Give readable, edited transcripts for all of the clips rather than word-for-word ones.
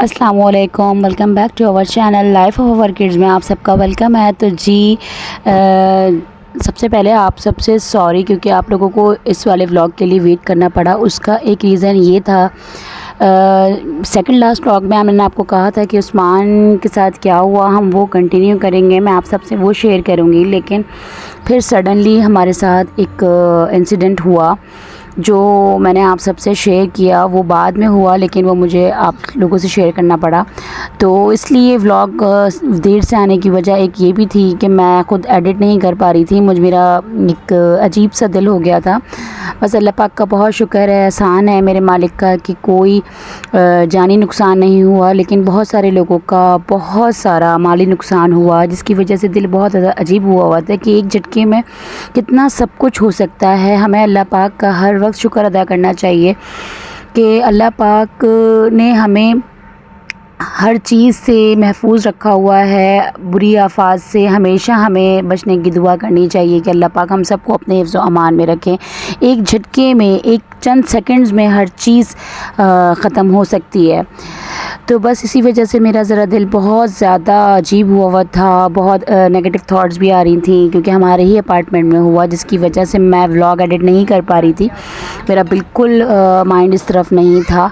अस्सलाम वालेकुम, welcome back to our channel life of our kids में आप सबका वेलकम है। तो जी सबसे पहले आप सबसे सॉरी क्योंकि आप लोगों को इस वाले व्लॉग के लिए वेट करना पड़ा। उसका एक रीज़न ये था, सेकंड लास्ट व्लॉग में मैंने आपको कहा था कि उस्मान के साथ क्या हुआ हम वो कंटिन्यू करेंगे, मैं आप सबसे वो शेयर करूँगी। लेकिन फिर सडनली हमारे साथ एक इंसिडेंट हुआ जो मैंने आप सबसे शेयर किया, वो बाद में हुआ लेकिन वो मुझे आप लोगों से शेयर करना पड़ा। तो इसलिए व्लॉग देर से आने की वजह एक ये भी थी कि मैं ख़ुद एडिट नहीं कर पा रही थी। मेरा एक अजीब सा दिल हो गया था। बस अल्लाह पाक का बहुत शुक्र है, एहसान है मेरे मालिक का कि कोई जानी नुकसान नहीं हुआ, लेकिन बहुत सारे लोगों का बहुत सारा माली नुकसान हुआ, जिसकी वजह से दिल बहुत ज़्यादा अजीब हुआ था कि एक झटके में कितना सब कुछ हो सकता है। हमें अल्लाह पाक का हर वक्त शुक्र अदा करना चाहिए कि अल्लाह पाक ने हमें हर चीज़ से महफूज रखा हुआ है। बुरी आफात से हमेशा हमें बचने की दुआ करनी चाहिए कि अल्लाह पाक हम सबको अपने हिफ्ज़ व अमान में रखें। एक झटके में, एक चंद सेकंड्स में हर चीज़ ख़त्म हो सकती है। तो बस इसी वजह से मेरा ज़रा दिल बहुत ज़्यादा अजीब हुआ था, बहुत नेगेटिव थॉट्स भी आ रही थी क्योंकि हमारे ही अपार्टमेंट में हुआ, जिसकी वजह से मैं व्लॉग एडिट नहीं कर पा रही थी। मेरा बिल्कुल माइंड इस तरफ नहीं था,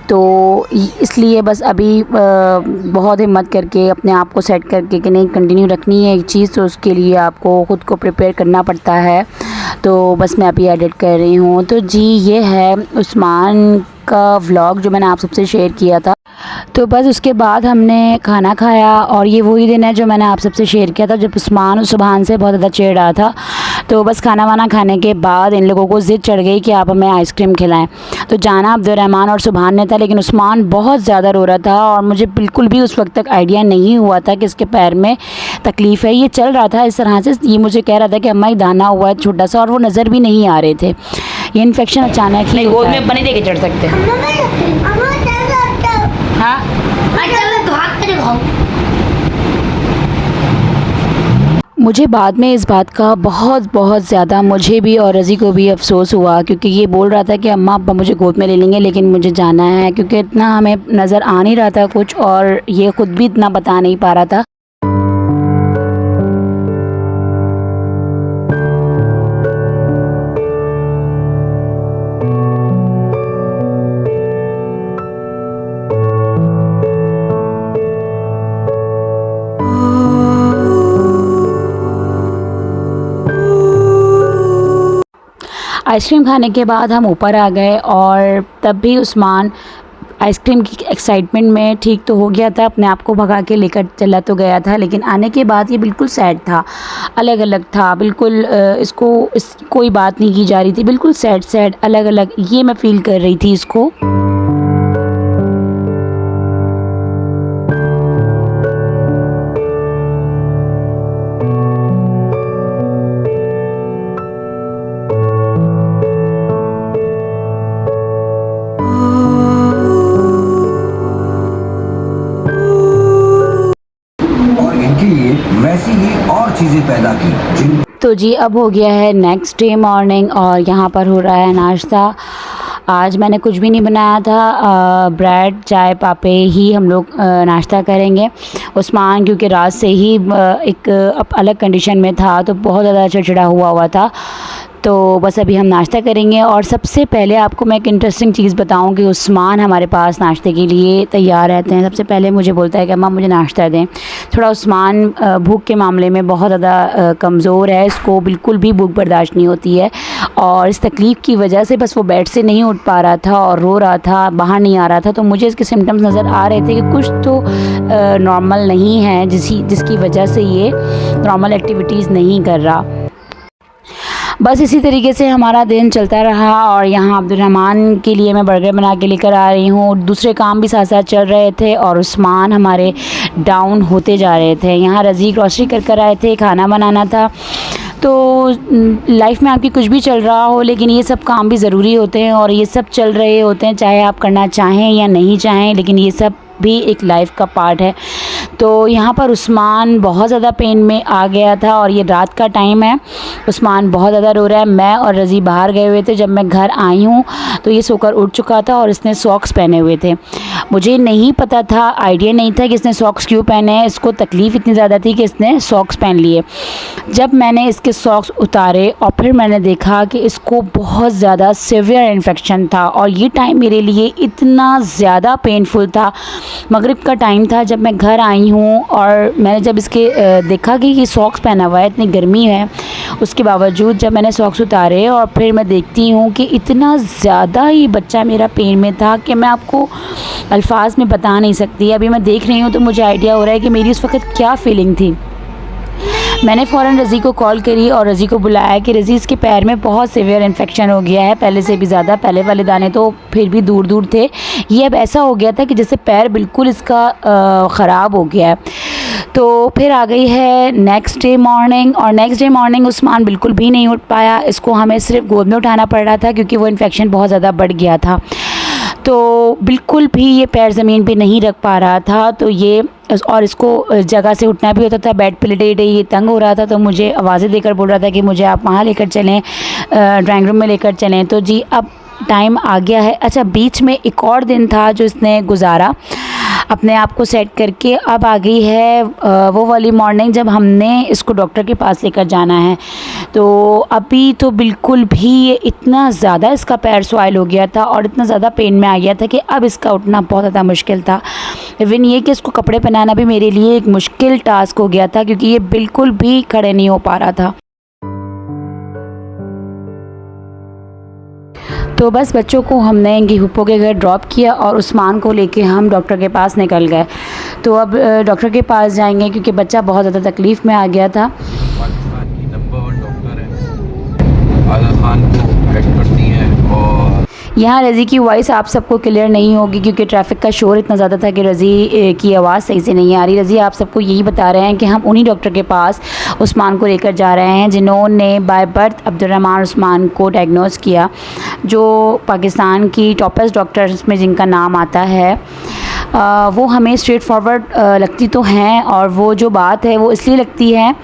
तो इसलिए बस अभी बहुत हिम्मत करके अपने आप को सेट करके कि नहीं कंटिन्यू रखनी है एक चीज़, तो उसके लिए आपको ख़ुद को प्रिपेयर करना पड़ता है। तो बस मैं अभी एडिट कर रही हूँ। तो जी ये है उस्मान का व्लॉग जो मैंने आप सबसे शेयर किया था। तो बस उसके बाद हमने खाना खाया और ये वही दिन है जो मैंने आप सबसे शेयर किया था जब उस्मान सुबहान से बहुत ज़्यादा चिढ़ रहा था। तो बस खाना वाना खाने के बाद इन लोगों को ज़िद चढ़ गई कि आप हमें आइसक्रीम खिलाएं। तो जाना अब्दुर्रहमान और सुबहान ने था, लेकिन उस्मान बहुत ज़्यादा रो रहा था और मुझे बिल्कुल भी उस वक्त तक आइडिया नहीं हुआ था कि इसके पैर में तकलीफ़ है। ये चल रहा था इस तरह से, ये मुझे कह रहा था कि अम्मा ही दाना हुआ है छोटा सा, और वो नज़र भी नहीं आ रहे थे। ये इन्फेक्शन अचानक ही गोद में बनी दे के चढ़ सकते हैं। हाँ मुझे बाद में इस बात का बहुत ज़्यादा मुझे भी और रज़ी को भी अफसोस हुआ, क्योंकि ये बोल रहा था कि अम्मा अब्बा मुझे गोद में ले लेंगे लेकिन मुझे जाना है, क्योंकि इतना हमें नज़र आ नहीं रहा था कुछ और ये ख़ुद भी इतना बता नहीं पा रहा था। आइसक्रीम खाने के बाद हम ऊपर आ गए और तब भी उस्मान आइसक्रीम की एक्साइटमेंट में ठीक तो हो गया था, अपने आप को भगा के लेकर चला तो गया था, लेकिन आने के बाद ये बिल्कुल सैड था, अलग अलग था बिल्कुल। कोई बात नहीं की जा रही थी, बिल्कुल सैड अलग अलग ये मैं फ़ील कर रही थी इसको। वैसी ही और चीजें पैदा की। तो जी अब हो गया है नेक्स्ट डे मॉर्निंग और यहाँ पर हो रहा है नाश्ता। आज मैंने कुछ भी नहीं बनाया था, ब्रेड चाय पापे ही हम लोग नाश्ता करेंगे। उस्मान क्योंकि रात से ही एक अलग कंडीशन में था तो बहुत ज़्यादा चिड़चिड़ा हुआ था, तो बस अभी हम नाश्ता करेंगे। और सबसे पहले आपको मैं एक इंटरेस्टिंग चीज़ बताऊं कि उस्मान हमारे पास नाश्ते के लिए तैयार रहते हैं। सबसे पहले मुझे बोलता है कि अम्मा मुझे नाश्ता दें। थोड़ा उस्मान भूख के मामले में बहुत ज़्यादा कमज़ोर है, इसको बिल्कुल भी भूख बर्दाश्त नहीं होती है और इस तकलीफ़ की वजह से बस वो बेड से नहीं उठ पा रहा था और रो रहा था, बाहर नहीं आ रहा था। तो मुझे इसके सिम्टम्स नज़र आ रहे थे कि कुछ तो नॉर्मल नहीं है, जिसकी वजह से ये नॉर्मल एक्टिविटीज़ नहीं कर रहा। बस इसी तरीके से हमारा दिन चलता रहा और यहाँ अब्दुर्रहमान के लिए मैं बर्गर बना के लेकर आ रही हूँ। दूसरे काम भी साथ साथ चल रहे थे और उस्मान हमारे डाउन होते जा रहे थे। यहाँ रज़ी ग्रॉसरी कर आए थे, खाना बनाना था। तो लाइफ में आपकी कुछ भी चल रहा हो, लेकिन ये सब काम भी ज़रूरी होते हैं और ये सब चल रहे होते हैं, चाहे आप करना चाहें या नहीं चाहें, लेकिन ये सब भी एक लाइफ का पार्ट है। तो यहाँ पर उस्मान बहुत ज़्यादा पेन में आ गया था और ये रात का टाइम है। उस्मान बहुत ज़्यादा रो रहा है। मैं और रज़ी बाहर गए हुए थे। जब मैं घर आई हूँ तो ये सोकर उठ चुका था और इसने सॉक्स पहने हुए थे। मुझे नहीं पता था, आइडिया नहीं था कि इसने सॉक्स क्यों पहने हैं। इसको तकलीफ़ इतनी ज़्यादा थी कि इसने सॉक्स पहन लिए। जब मैंने इसके सॉक्स उतारे और फिर मैंने देखा कि इसको बहुत ज़्यादा सीवियर इन्फेक्शन था और ये टाइम मेरे लिए इतना ज़्यादा पेनफुल था। मगरिब का टाइम था जब मैं घर आई हूँ और मैंने जब इसके देखा कि ये सॉक्स पहना हुआ है, इतनी गर्मी है, उसके बावजूद जब मैंने सॉक्स उतारे और फिर मैं देखती हूँ कि इतना ज़्यादा ही बच्चा मेरा पेन में था कि मैं आपको अल्फाज में बता नहीं सकती। अभी मैं देख रही हूँ तो मुझे आइडिया हो रहा है कि मेरी उस वक़्त क्या फ़ीलिंग थी। मैंने फ़ौरन रज़ी को कॉल करी और रज़ी को बुलाया कि रज़ी, इसके पैर में बहुत सीवियर इन्फेक्शन हो गया है, पहले से भी ज़्यादा। पहले वाले दाने तो फिर भी दूर दूर थे, ये अब ऐसा हो गया था कि जैसे पैर बिल्कुल इसका ख़राब हो गया है। तो फिर आ गई है नेक्स्ट डे मॉर्निंग और नेक्स्ट डे मॉर्निंग उस्मान बिल्कुल भी नहीं उठ पाया। इसको हमें सिर्फ गोद में उठाना पड़ रहा था क्योंकि वो इन्फेक्शन बहुत ज़्यादा बढ़ गया था। तो बिल्कुल भी ये पैर ज़मीन पे नहीं रख पा रहा था। तो ये और इसको जगह से उठना भी होता था, बेड पे लेटे लेटे ये तंग हो रहा था। तो मुझे आवाज़ें देकर बोल रहा था कि मुझे आप वहाँ लेकर चलें, ड्राइंग रूम में लेकर चलें। तो जी अब टाइम आ गया है। अच्छा, बीच में एक और दिन था जो इसने गुजारा अपने आप को सेट करके। अब आ गई है वो वाली मॉर्निंग जब हमने इसको डॉक्टर के पास लेकर जाना है। तो अभी तो बिल्कुल भी ये इतना ज़्यादा इसका पैर स्वाइल हो गया था और इतना ज़्यादा पेन में आ गया था कि अब इसका उठना बहुत ज़्यादा मुश्किल था। इवन ये कि इसको कपड़े पहनाना भी मेरे लिए एक मुश्किल टास्क हो गया था क्योंकि ये बिल्कुल भी खड़े नहीं हो पा रहा था। तो बस बच्चों को हमने इनकी हुप्पो के घर ड्रॉप किया और उस्मान को लेके हम डॉक्टर के पास निकल गए। तो अब डॉक्टर के पास जाएंगे क्योंकि बच्चा बहुत ज़्यादा तकलीफ़ में आ गया था। पाकिस्तान की नंबर 1 डॉक्टर है, आगा खान को हेड करती हैं। और यहाँ रज़ी की वॉइस आप सबको क्लियर नहीं होगी क्योंकि ट्रैफिक का शोर इतना ज़्यादा था कि रज़ी की आवाज़ सही से नहीं आ रही। रज़ी आप सबको यही बता रहे हैं कि हम उन्हीं डॉक्टर के पास उस्मान को लेकर जा रहे हैं जिन्होंने बाय बर्थ अब्दुर्रहमान उस्मान को डायग्नोस किया, जो पाकिस्तान की टॉपेस्ट डॉक्टर्स में जिनका नाम आता है। वो हमें स्ट्रेट फॉरवर्ड लगती तो हैं और वो जो बात है वो इसलिए लगती है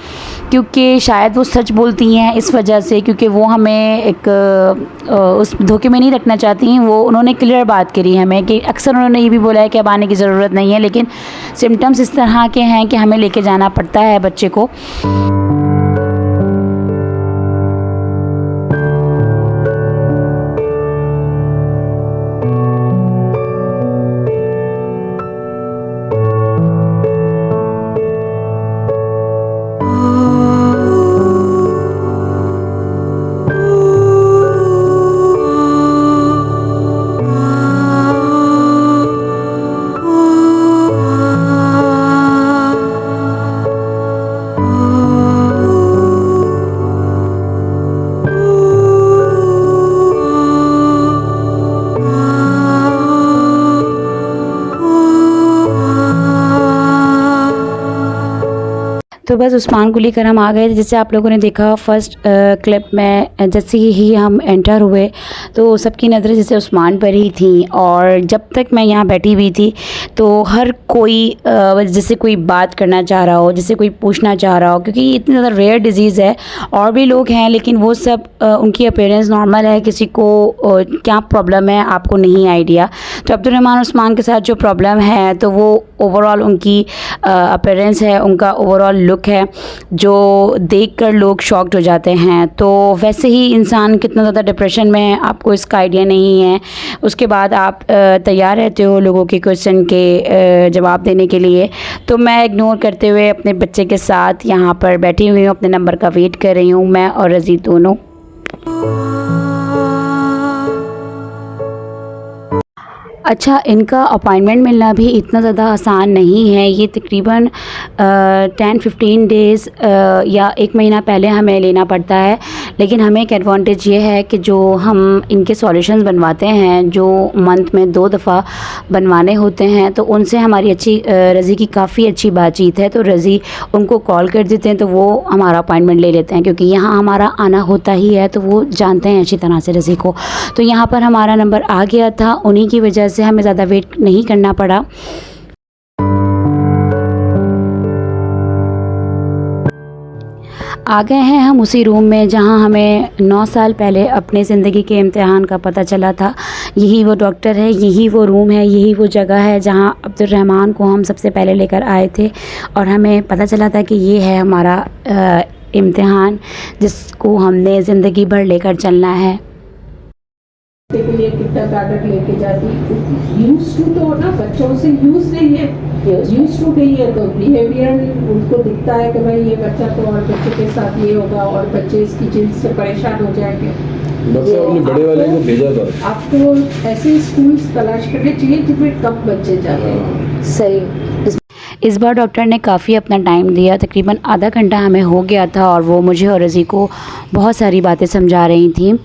क्योंकि शायद वो सच बोलती हैं इस वजह से, क्योंकि वो हमें एक उस धोखे में नहीं रखना चाहती हैं। वो उन्होंने क्लियर बात करी हमें कि अक्सर उन्होंने ये भी बोला है कि अब आने की ज़रूरत नहीं है, लेकिन सिम्टम्स इस तरह के हैं कि हमें लेके जाना पड़ता है बच्चे को। तो बस उस्मान को लेकर हम आ गए थे। जैसे आप लोगों ने देखा फर्स्ट क्लिप में, जैसे ही हम एंटर हुए तो सबकी नज़रें जैसे उस्मान पर ही थी। और जब तक मैं यहाँ बैठी हुई थी तो हर कोई जैसे कोई बात करना चाह रहा हो, जैसे कोई पूछना चाह रहा हो, क्योंकि ये इतनी ज़्यादा रेयर डिज़ीज़ है। और भी लोग हैं लेकिन वो सब उनकी अपीयरेंस नॉर्मल है, किसी को क्या प्रॉब्लम है आपको नहीं आइडिया। तो अब्दुर्रहमान उस्मान के साथ जो प्रॉब्लम है तो वो ओवरऑल उनकी अपीयरेंस है, उनका ओवरऑल लुक है जो देखकर लोग शॉक्ड हो जाते हैं। तो वैसे ही इंसान कितना ज़्यादा डिप्रेशन में है आपको इसका आइडिया नहीं है। उसके बाद आप तैयार रहते हो लोगों के क्वेश्चन के जवाब देने के लिए। तो मैं इग्नोर करते हुए अपने बच्चे के साथ यहाँ पर बैठी हुई हूँ, अपने नंबर का वेट कर रही हूँ, मैं और रज़ी दोनों। अच्छा, इनका अपॉइंटमेंट मिलना भी इतना ज़्यादा आसान नहीं है। ये तकरीबन 10-15 डेज़ या 1 महीना पहले हमें लेना पड़ता है। लेकिन हमें एक एडवांटेज ये है कि जो हम इनके सॉल्यूशंस बनवाते हैं, जो मंथ में 2 दफ़ा बनवाने होते हैं, तो उनसे हमारी अच्छी रज़ी की काफ़ी अच्छी बातचीत है। तो रज़ी उनको कॉल कर देते हैं तो वो हमारा अपॉइंटमेंट ले लेते हैं, क्योंकि यहाँ हमारा आना होता ही है तो वो जानते हैं अच्छी तरह से रज़ी को। तो यहाँ पर हमारा नंबर आ गया था, उन्हीं की वजह से हमें ज़्यादा वेट नहीं करना पड़ा। आ गए हैं हम उसी रूम में जहां हमें 9 साल पहले अपने ज़िंदगी के इम्तिहान का पता चला था। यही वो डॉक्टर है, यही वो रूम है, यही वो जगह है जहां अब्दुर्रहमान को हम सबसे पहले लेकर आए थे और हमें पता चला था कि ये है हमारा इम्तिहान जिसको हमने ज़िंदगी भर लेकर चलना है। के लिए कितना ताकत लेके जाती। यूज टू तो ना बच्चों से यूज नहीं है, यूज टू नहीं है तो बिहेवियर उनको दिखता है कि भाई ये बच्चा तो और बच्चे के साथ ये होगा और बच्चे इसकी चीज से परेशान हो जाएंगे। डॉक्टर साहब ने बड़े वाले को भेजा था। आपको ऐसे स्कूल तलाश करने चाहिए जिसमें कम बच्चे जाते हैं। सही। इस बार डॉक्टर ने काफ़ी अपना टाइम दिया, तकरीबन आधा घंटा हमें हो गया था और वो मुझे और रज़ी को बहुत सारी बातें समझा रही थी।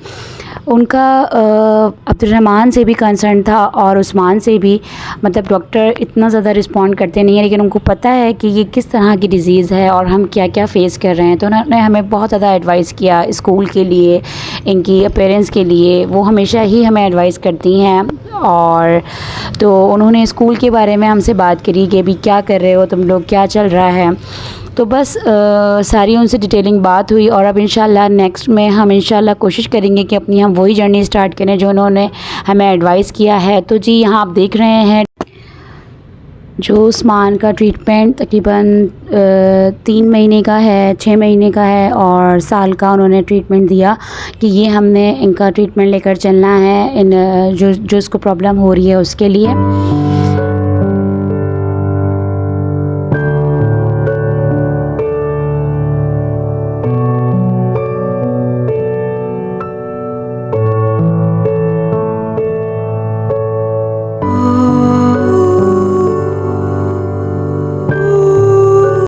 उनका अब्दुर्रहमान से भी कंसर्न था और उस्मान से भी, मतलब डॉक्टर इतना ज़्यादा रिस्पॉन्ड करते नहीं हैं लेकिन उनको पता है कि ये किस तरह की डिज़ीज़ है और हम क्या क्या फ़ेस कर रहे हैं। तो उन्होंने हमें बहुत ज़्यादा एडवाइस किया स्कूल के लिए, इनकी पेरेंट्स के लिए। वो हमेशा ही हमें एडवाइस करती हैं और तो उन्होंने स्कूल के बारे में हमसे बात करी कि अभी क्या कर रहे हो तुम लोग, क्या चल रहा है। तो बस सारी उनसे डिटेलिंग बात हुई और अब इंशाल्लाह नेक्स्ट में हम इंशाल्लाह कोशिश करेंगे कि अपनी हम वही जर्नी स्टार्ट करें जो उन्होंने हमें एडवाइस किया है। तो जी यहाँ आप देख रहे हैं जो उस्मान का ट्रीटमेंट तकरीबन 3 महीने का है, 6 महीने का है और साल का उन्होंने ट्रीटमेंट दिया कि ये हमने इनका ट्रीटमेंट लेकर चलना है इन जो इसको प्रॉब्लम हो रही है उसके लिए।